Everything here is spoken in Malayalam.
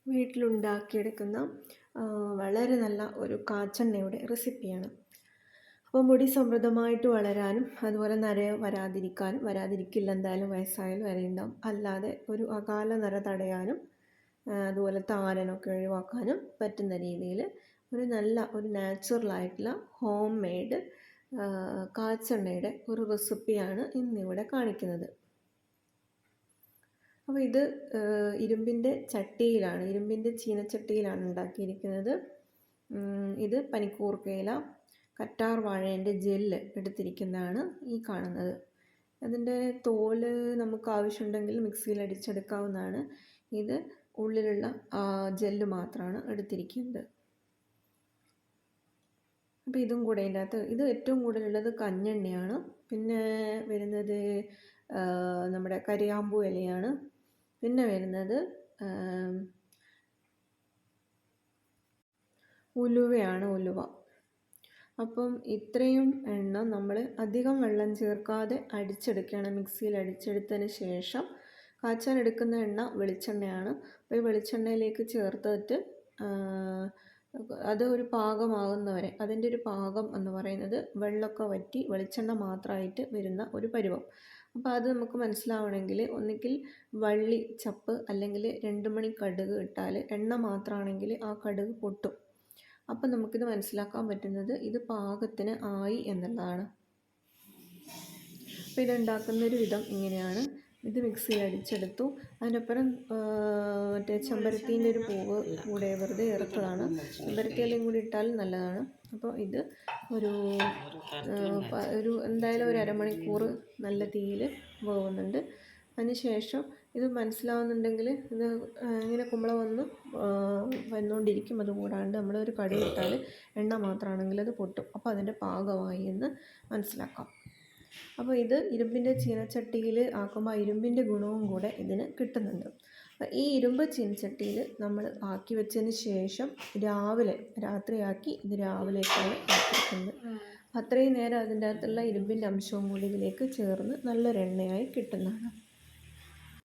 വീട്ടിലുണ്ടാക്കിയെടുക്കുന്ന വളരെ നല്ല ഒരു കാച്ചെണ്ണയുടെ റെസിപ്പിയാണ്. അപ്പോൾ മുടി സമൃദ്ധമായിട്ട് വളരാനും അതുപോലെ നര വരാതിരിക്കില്ല, എന്തായാലും വയസ്സായാലും വരെയുണ്ടാവും. അല്ലാതെ ഒരു അകാല നര തടയാനും അതുപോലെ താരനൊക്കെ ഒഴിവാക്കാനും പറ്റുന്ന രീതിയിൽ ഒരു നാച്ചുറലായിട്ടുള്ള ഹോം മെയ്ഡ് കാച്ചെണ്ണയുടെ ഒരു റെസിപ്പിയാണ് ഇന്നിവിടെ കാണിക്കുന്നത്. അപ്പോൾ ഇത് ഇരുമ്പിൻ്റെ ചീനച്ചട്ടിയിലാണ് ഉണ്ടാക്കിയിരിക്കുന്നത്. ഇത് പനിക്കൂർക്കയില, കറ്റാർ വാഴേൻ്റെ ജെല്ല് എടുത്തിരിക്കുന്നതാണ് ഈ കാണുന്നത്. അതിൻ്റെ തോല് നമുക്ക് ആവശ്യമുണ്ടെങ്കിൽ മിക്സിയിൽ അടിച്ചെടുക്കാവുന്നതാണ്. ഇത് ഉള്ളിലുള്ള ജെല്ല് മാത്രമാണ് എടുത്തിരിക്കുന്നത്. അപ്പോൾ ഇതും കൂടെ ഇതിനകത്ത് ഇത് ഏറ്റവും കൂടുതലുള്ളത് കഞ്ഞെണ്ണയാണ്. പിന്നെ വരുന്നത് നമ്മുടെ കരിയാമ്പൂ ഇലയാണ്. പിന്നെ വരുന്നത് ഉലുവ. അപ്പം ഇത്രയും എണ്ണ നമ്മൾ അധികം വെള്ളം ചേർക്കാതെ അടിച്ചെടുക്കുകയാണ്. മിക്സിയിൽ അടിച്ചെടുത്തതിന് ശേഷം കാച്ചാൻ എടുക്കുന്ന എണ്ണ വെളിച്ചെണ്ണയാണ്. അപ്പോൾ ഈ വെളിച്ചെണ്ണയിലേക്ക് ചേർത്തിട്ട് അത് ഒരു പാകമാകുന്നവരെ, അതിൻ്റെ ഒരു പാകം എന്ന് പറയുന്നത് വെള്ളമൊക്കെ വറ്റി വെളിച്ചെണ്ണ മാത്രമായിട്ട് വരുന്ന ഒരു പരുവം. അപ്പോൾ അത് നമുക്ക് മനസ്സിലാവണമെങ്കിൽ ഒന്നുകിൽ വള്ളി ചപ്പ് അല്ലെങ്കിൽ 2 മണി കടുക് ഇട്ടാൽ, എണ്ണ മാത്രമാണെങ്കിൽ ആ കടുക് പൊട്ടും. അപ്പം നമുക്കിത് മനസ്സിലാക്കാൻ പറ്റുന്നത് ഇത് പാകത്തിന് ആയി എന്നുള്ളതാണ്. അപ്പോൾ ഇതുണ്ടാക്കുന്നൊരു വിധം ഇങ്ങനെയാണ്. ഇത് മിക്സിയിൽ അടിച്ചെടുത്തു. അതിനപ്പുറം മറ്റേ ചെമ്പരത്തീൻ്റെ ഒരു പൂവ് കൂടെ വെറുതെ ഇറുത്തതാണ്. ചെമ്പരത്തിയിലയും കൂടി ഇട്ടാൽ നല്ലതാണ്. അപ്പോൾ ഇത് ഒരു എന്തായാലും ഒരു അരമണിക്കൂർ നല്ല തീയിൽ വേവുന്നുണ്ട്. അതിന് ശേഷം ഇത് മനസ്സിലാവുന്നുണ്ടെങ്കിൽ ഇത് ഇങ്ങനെ കുമ്പള വന്നുകൊണ്ടിരിക്കും. അതുകൂടാണ്ട് നമ്മളൊരു കടുക് ഇട്ടാൽ എണ്ണ മാത്രമാണെങ്കിൽ അത് പൊട്ടും. അപ്പോൾ അതിൻ്റെ പാകമായി എന്ന് മനസ്സിലാക്കാം. അപ്പോൾ ഇത് ഇരുമ്പിൻ്റെ ചീനച്ചട്ടിയിൽ ആക്കുമ്പോൾ ഇരുമ്പിൻ്റെ ഗുണവും കൂടെ ഇതിന് കിട്ടുന്നുണ്ട്. ഈ ഇരുമ്പ് ചീനച്ചട്ടിയിൽ നമ്മൾ ആക്കി വെച്ചതിന് ശേഷം രാത്രിയാക്കി ഇത് രാവിലേക്കാണ് ആക്കിയിരിക്കുന്നത്. അത്രയും നേരം അതിൻ്റെ അകത്തുള്ള ഇരുമ്പിൻ്റെ അംശവും കൂടി ഇതിലേക്ക് ചേർന്ന് നല്ലൊരു എണ്ണയായി കിട്ടുന്നതാണ്.